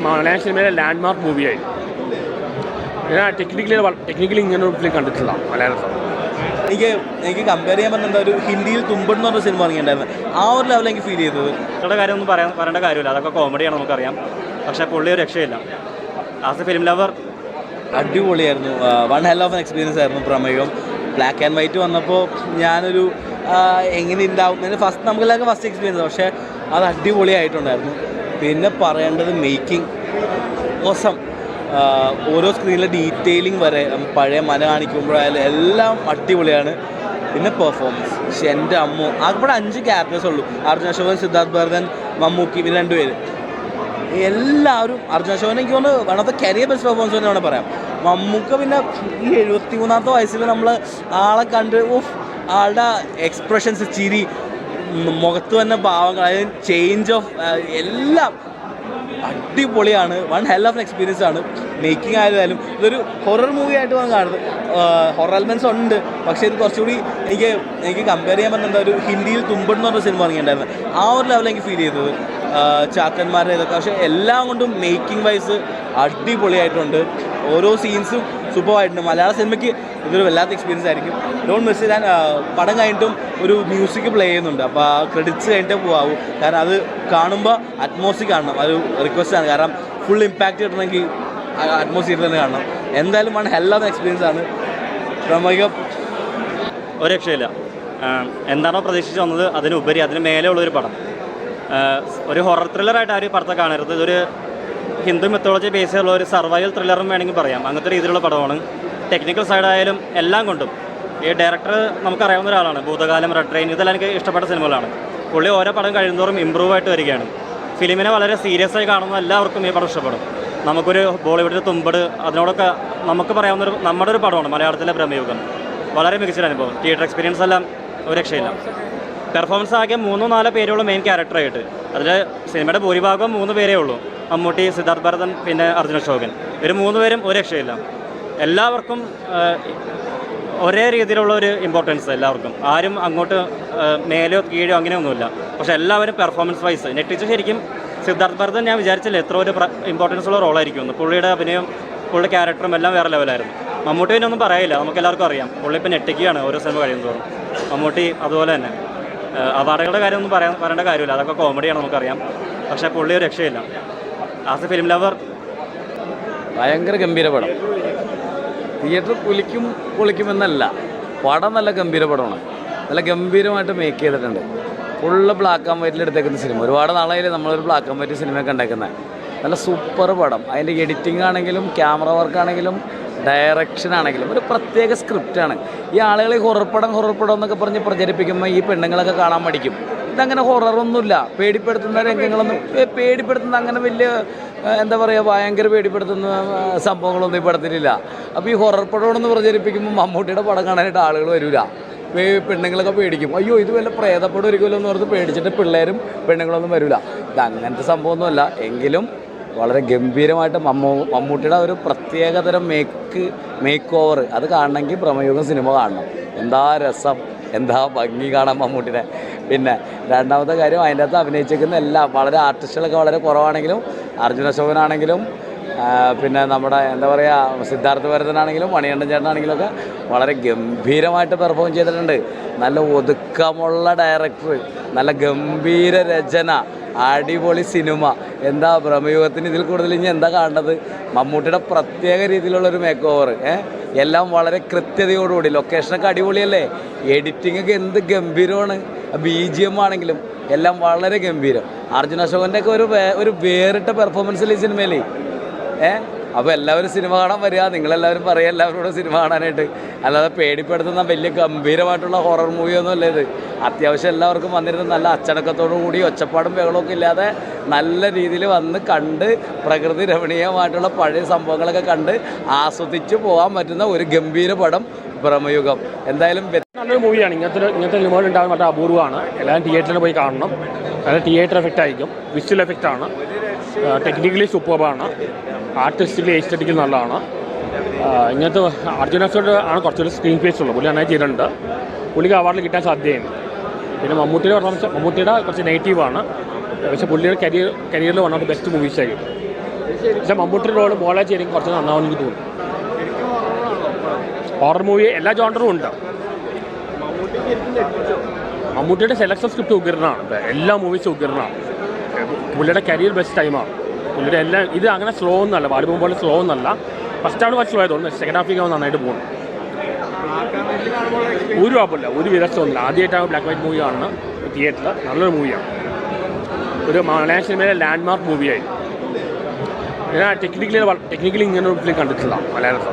മലയാള സിനിമയിലെ ലാൻഡ്മാർക്ക് മൂവിയായി. ഞാൻ ടെക്നിക്കലി ഇങ്ങനെ ഒരു ഫിലിം കണ്ടിട്ടില്ല മലയാളത്തിൽ. എനിക്ക് കമ്പയർ ചെയ്യാൻ പറ്റുന്ന ഒരു ഹിന്ദിയിൽ തുമ്പൻ എന്ന് പറഞ്ഞ സിനിമ ഇറങ്ങിയിട്ടുണ്ടായിരുന്നു. ആ ഒരു ലെവലിൽ എനിക്ക് ഫീൽ ചെയ്തത്. അവരുടെ കാര്യമൊന്നും പറയേണ്ട കാര്യമില്ല, അതൊക്കെ കോമഡിയാണ് നമുക്കറിയാം. പക്ഷേ പുള്ളി ഒരു രക്ഷയില്ല. ആസ് എ ഫിലിം ലവർ അടിപൊളിയായിരുന്നു. One hell of an experience ആയിരുന്നു പ്രമേയം. ബ്ലാക്ക് ആൻഡ് വൈറ്റ് വന്നപ്പോൾ ഞാനൊരു എങ്ങനെ ഉണ്ടാവും നമുക്കെല്ലാവർക്കും ഫസ്റ്റ് എക്സ്പീരിയൻസ്, പക്ഷേ അത് അടിപൊളിയായിട്ടുണ്ടായിരുന്നു. പിന്നെ പറയേണ്ടത് മേക്കിംഗ് മോശം. ഓരോ സ്ക്രീനിലെ ഡീറ്റെയിലിംഗ് വരെ പഴയ മന കാണിക്കുമ്പോഴായാലും എല്ലാം അടിപൊളിയാണ്. പിന്നെ പെർഫോമൻസ്, പക്ഷെ എൻ്റെ അമ്മോ, അവിടെ 5 ക്യാരക്ടേഴ്സ് ഉള്ളൂ. അർജുൻ അശോകൻ, സിദ്ധാർത്ഥ് ഭരതൻ, മമ്മൂക്കി, പിന്നെ 2 പേര്. എല്ലാവരും അർജുൻ അശോകൻ എനിക്ക് തോന്നുന്നു one of the career best performance തന്നെ വേണം പറയാം. മമ്മൂക്ക പിന്നെ ഈ 73-ാമത്തെ വയസ്സിൽ നമ്മൾ ആളെ കണ്ട് ആളുടെ എക്സ്പ്രഷൻസ്, ചിരി, മുഖത്ത് തന്നെ ഭാവങ്ങൾ, അതായത് ചേഞ്ച് ഓഫ് എല്ലാം അടിപൊളിയാണ്. വൺ ഹെൽ ഓഫ് എക്സ്പീരിയൻസ് ആണ്. മേക്കിംഗ് ആയാലും ഇതൊരു ഹൊറർ മൂവി ആയിട്ട് വേണം കാണുന്നത്. ഹൊറർ എലമെൻറ്റ്സ് ഉണ്ട്, പക്ഷേ ഇത് കുറച്ചുകൂടി എനിക്ക് കമ്പയർ ചെയ്യാൻ പറ്റുന്ന ഒരു ഹിന്ദിയിൽ തുമ്പൻ എന്ന് പറഞ്ഞ സിനിമ ഇറങ്ങിയിട്ടുണ്ടായിരുന്നു. ആ ഒരു ലെവലിൽ എനിക്ക് ഫീൽ ചെയ്തത്. ചാത്തന്മാരുടെ ഇതൊക്കെ, പക്ഷേ എല്ലാം കൊണ്ടും മേക്കിംഗ് വൈസ് അടിപൊളിയായിട്ടുണ്ട്. ഓരോ സീൻസും സൂപ്പറായിട്ടുണ്ട്. മലയാള സിനിമയ്ക്ക് ഇതൊരു വല്ലാത്ത എക്സ്പീരിയൻസ് ആയിരിക്കും. Don't miss it. പടം കഴിഞ്ഞിട്ടും ഒരു മ്യൂസിക് പ്ലേ ചെയ്യുന്നുണ്ട്. അപ്പോൾ ആ ക്രെഡിറ്റ്സ് കഴിഞ്ഞിട്ടേ പോകാവൂ. കാരണം അത് കാണുമ്പോൾ അറ്റ്മോസ്ഫിയർ കാണണം. ഒരു റിക്വസ്റ്റാണ്. കാരണം ഫുൾ ഇമ്പാക്റ്റ് കിട്ടണമെങ്കിൽ അറ്റ്മോസ്ഫിയർ തന്നെ കാണണം. എന്തായാലും വൺ ഹെൽ ഓഫ് എക്സ്പീരിയൻസ് ആണ്. പ്രമേയം ഒരു രക്ഷയില്ല. എന്താണോ പ്രതീക്ഷിച്ച് വന്നത് അതിനുപരി അതിന് മേലെ ഉള്ളൊരു പടം. ഒരു ഹൊറർ ത്രില്ലറായിട്ട് ആരും പടത്തെ കാണരുത്. ഇതൊരു ഹിന്ദു മിത്തോളജി ബേസ് ചെയ്തുള്ള ഒരു സർവൈവൽ ത്രില്ലറും വേണമെങ്കിൽ പറയാം. അങ്ങനത്തെ രീതിയിലുള്ള പടമാണ്. ടെക്നിക്കൽ സൈഡായാലും എല്ലാം കൊണ്ടും. ഈ ഡയറക്ടർ നമുക്കറിയാവുന്ന ഒരാളാണ്. ഭൂതകാലം, റെഡ് ട്രെയിൻ, ഇതെല്ലാം എനിക്ക് ഇഷ്ടപ്പെട്ട സിനിമകളാണ്. പുള്ളി ഓരോ പടം കഴിയുന്നതോറും ഇമ്പ്രൂവ് ആയിട്ട് വരികയാണ്. ഫിലിമിനെ വളരെ സീരിയസ് ആയി കാണുന്ന എല്ലാവർക്കും ഈ പടം ഇഷ്ടപ്പെടും. നമുക്കൊരു ബോളിവുഡിലെ തുമ്പട്, അതിനോടൊക്കെ നമുക്ക് പറയാവുന്നൊരു നമ്മുടെ ഒരു പടമാണ് മലയാളത്തിലെ ബ്രഹ്മയുഗം. വളരെ മികച്ചൊരു അനുഭവം. തിയേറ്റർ എക്സ്പീരിയൻസ് എല്ലാം ഒരു രക്ഷയില്ല. പെർഫോമൻസ് ആകെ 3-4 പേരുള്ള മെയിൻ ക്യാരക്ടറായിട്ട്. അതിൽ സിനിമയുടെ ഭൂരിഭാഗം 3 പേരേ ഉള്ളൂ. മമ്മൂട്ടി, സിദ്ധാർത്ഥ് ഭരതൻ, പിന്നെ അർജുൻ അശോകൻ. ഇവർ 3 പേരും ഒരു രക്ഷയില്ല. എല്ലാവർക്കും ഒരേ രീതിയിലുള്ള ഒരു ഇമ്പോർട്ടൻസ്. എല്ലാവർക്കും ആരും അങ്ങോട്ട് മേലോ കീഴോ അങ്ങനെയൊന്നുമില്ല. പക്ഷേ എല്ലാവരും പെർഫോമൻസ് വൈസ് ഞെട്ടിച്ച്. ശരിക്കും സിദ്ധാർത്ഥ് ഭരതൻ ഞാൻ വിചാരിച്ചില്ല എത്ര ഒരു ഇമ്പോർട്ടൻസ് ഉള്ള റോളായിരിക്കുമെന്ന്. പുള്ളിയുടെ അഭിനയം, പുള്ളിയുടെ ക്യാരക്ടറും എല്ലാം വേറെ ലെവലായിരുന്നു. മമ്മൂട്ടി പിന്നെ ഒന്നും പറയില്ല, നമുക്കെല്ലാവർക്കും അറിയാം. പുള്ളി ഇപ്പം ഞെട്ടിക്കുകയാണ് ഓരോ സിനിമ കഴിയുന്നതോറും. മമ്മൂട്ടി അതുപോലെ തന്നെ. അവാർഡുകളുടെ കാര്യമൊന്നും പറയേണ്ട കാര്യമില്ല, അതൊക്കെ കോമഡിയാണ് നമുക്കറിയാം. പക്ഷേ പുള്ളി ഒരു രക്ഷയില്ല. ആസ് എ ഫിലിം ലവർ ഭയങ്കര ഗംഭീര പടം. തിയേറ്റർ പൊളിക്കുമെന്നല്ല, പടം നല്ല ഗംഭീര പടമാണ്. നല്ല ഗംഭീരമായിട്ട് മേക്ക് ചെയ്തിട്ടുണ്ട്. ഫുള്ള് ബ്ലാക്ക് ആൻഡ് വൈറ്റിൽ എടുത്തേക്കുന്ന സിനിമ. ഒരുപാട് നാളായാലും നമ്മളൊരു ബ്ലാക്ക് ആൻഡ് വൈറ്റ് സിനിമയൊക്കെ ഉണ്ടാക്കുന്നത്. നല്ല സൂപ്പർ പടം. അതിൻ്റെ എഡിറ്റിംഗ് ആണെങ്കിലും ക്യാമറ വർക്കാണെങ്കിലും ഡയറക്ഷൻ ആണെങ്കിലും ഒരു പ്രത്യേക സ്ക്രിപ്റ്റാണ്. ഈ ആളുകൾ ഈ ഹൊറർ പടം എന്നൊക്കെ പറഞ്ഞ് പ്രചരിപ്പിക്കുമ്പോൾ ഈ പെണ്ണുങ്ങളൊക്കെ കാണാൻ മടിക്കും. ഇതങ്ങനെ ഹൊററൊന്നുമില്ല. പേടിപ്പെടുത്തുന്ന രംഗങ്ങളൊന്നും, പേടിപ്പെടുത്തുന്ന അങ്ങനെ വലിയ എന്താ പറയുക, ഭയങ്കര പേടിപ്പെടുത്തുന്ന സംഭവങ്ങളൊന്നും ഈ പടത്തിലില്ല. അപ്പോൾ ഈ ഹൊറർ പടമെന്ന് പ്രചരിപ്പിക്കുമ്പോൾ മമ്മൂട്ടിയുടെ പടം കാണാനായിട്ട് ആളുകൾ വരില്ല. പെണ്ണുങ്ങളൊക്കെ പേടിക്കും. അയ്യോ ഇത് വല്ല പ്രേതപ്പടം ഒരിക്കലും എന്ന് ഓർത്ത് പേടിച്ചിട്ട് പിള്ളേരും പെണ്ണുങ്ങളൊന്നും വരില്ല. ഇത് അങ്ങനത്തെ സംഭവമൊന്നുമല്ല. എങ്കിലും വളരെ ഗംഭീരമായിട്ട് മമ്മൂട്ടിയുടെ ഒരു പ്രത്യേകതരം മേക്ക് ഓവർ അത് കാണണമെങ്കിൽ പ്രമേയുഗം സിനിമ കാണണം. എന്താ രസം, എന്താ ഭംഗി കാണാൻ മമ്മൂട്ടിനെ. പിന്നെ രണ്ടാമത്തെ കാര്യം, അതിൻ്റെ അകത്ത് അഭിനയിച്ചിരിക്കുന്ന എല്ലാം വളരെ ആർട്ടിസ്റ്റുകളൊക്കെ വളരെ കുറവാണെങ്കിലും, അർജുൻ അശോകനാണെങ്കിലും പിന്നെ നമ്മുടെ എന്താ പറയുക സിദ്ധാർത്ഥ് ഭരതനാണെങ്കിലും മണികണ്ഠൻ ചേട്ടനാണെങ്കിലുമൊക്കെ വളരെ ഗംഭീരമായിട്ട് പെർഫോം ചെയ്തിട്ടുണ്ട്. നല്ല ഒതുക്കമുള്ള ഡയറക്ടർ, നല്ല ഗംഭീര രചന, അടിപൊളി സിനിമ. എന്താ ബ്രഹ്മയുഗത്തിന് ഇതിൽ കൂടുതൽ ഇനി എന്താ കാണേണ്ടത്? മമ്മൂട്ടിയുടെ പ്രത്യേക രീതിയിലുള്ളൊരു മേക്ക് ഓവർ. എല്ലാം വളരെ കൃത്യതയോടുകൂടി. ലൊക്കേഷനൊക്കെ അടിപൊളിയല്ലേ, എഡിറ്റിംഗ് ഒക്കെ എന്ത് ഗംഭീരമാണ്. BGM ആണെങ്കിലും എല്ലാം വളരെ ഗംഭീരം. അർജുൻ അശോകൻ്റെ ഒക്കെ ഒരു വേറിട്ട പെർഫോമൻസിൽ ഈ സിനിമയിൽ. അപ്പോൾ എല്ലാവരും സിനിമ കാണാൻ വരിക. നിങ്ങളെല്ലാവരും പറയുക എല്ലാവരോടും സിനിമ കാണാനായിട്ട്. അല്ലാതെ പേടിപ്പെടുത്തുന്ന വലിയ ഗംഭീരമായിട്ടുള്ള ഹൊറർ മൂവിയൊന്നും അല്ല ഇത്. അത്യാവശ്യം എല്ലാവർക്കും വന്നിരുന്ന നല്ല അച്ചടക്കത്തോടു കൂടി ഒച്ചപ്പാടും ബഹളമൊക്കെ ഇല്ലാതെ നല്ല രീതിയിൽ വന്ന് കണ്ട് പ്രകൃതി രമണീയമായിട്ടുള്ള പഴയ സംഭവങ്ങളൊക്കെ കണ്ട് ആസ്വദിച്ച് പോകാൻ പറ്റുന്ന ഒരു ഗംഭീര പടം ബ്രഹ്മയുഗം. എന്തായാലും നല്ലൊരു മൂവിയാണ്. ഇങ്ങനത്തെ സിനിമകൾ ഉണ്ടാകുന്ന വളരെ അപൂർവമാണ്. എല്ലാവരും തിയേറ്ററിൽ പോയി കാണണം. നല്ല തിയേറ്റർ എഫക്റ്റ് ആയിരിക്കും. വിഷ്വൽ എഫക്റ്റാണ്. ടെക്നിക്കലി സൂപ്പർബാണ്. ആർട്ടിസ്റ്റിക്കലി എസ്തെറ്റിക്കൽ നല്ലതാണ്. ഇങ്ങനത്തെ അർജുൻ അശോകൻ ആണ് കുറച്ചൊരു സ്ക്രീൻ സ്പേസ് ഉള്ളത്. പുള്ളി നന്നായി ചെയ്തിട്ടുണ്ട്. പുള്ളിക്ക് അവാർഡിൽ കിട്ടാൻ സാധ്യതയുണ്ട്. പിന്നെ മമ്മൂട്ടിയുടെ കുറച്ച് നെഗറ്റീവാണ്. പക്ഷേ പുള്ളിയുടെ കരിയറിൽ one of the best movies ആയിരിക്കും. പക്ഷേ മമ്മൂട്ടിയുടെ റോള് മോളെ ചേരും കുറച്ച് നന്നാവും എനിക്ക് തോന്നുന്നു. ഹൊറർ മൂവി എല്ലാ ജോണ്ടറും ഉണ്ട്. മമ്മൂട്ടിയുടെ സെലക്ഷൻ സ്ക്രിപ്റ്റ് ഉഗ്രനാണ്. എല്ലാ മൂവീസും ഉഗ്രനാണ്. പുള്ളിയുടെ കരിയർ ബെസ്റ്റ് ടൈമാണ്. പുള്ളിയുടെ എല്ലാം ഇത് അങ്ങനെ സ്ലോ ഒന്നല്ല, വാലിബോം പോലെ സ്ലോ ഒന്നല്ല. ഫസ്റ്റ് ഹാഫ് കുറച്ച് സ്ലോ ആയതുകൊണ്ട് സെക്കൻഡ് ഹാഫിലേക്ക് നന്നായിട്ട് പോകുന്നു. ഒരു കുഴപ്പമില്ല, ഒരു വിരസമൊന്നുമില്ല. ആദ്യമായിട്ടാണ് ബ്ലാക്ക് വൈറ്റ് മൂവി കാണുന്നത് തിയേറ്ററിൽ. നല്ലൊരു മൂവിയാണ്. ഒരു മലയാള സിനിമയിലെ ലാൻഡ് മാർക്ക് മൂവിയായി. ഞാൻ ടെക്നിക്കലി ഇങ്ങനെ ഒരു ഫിലിം കണ്ടിട്ടില്ല മലയാളത്തിൽ.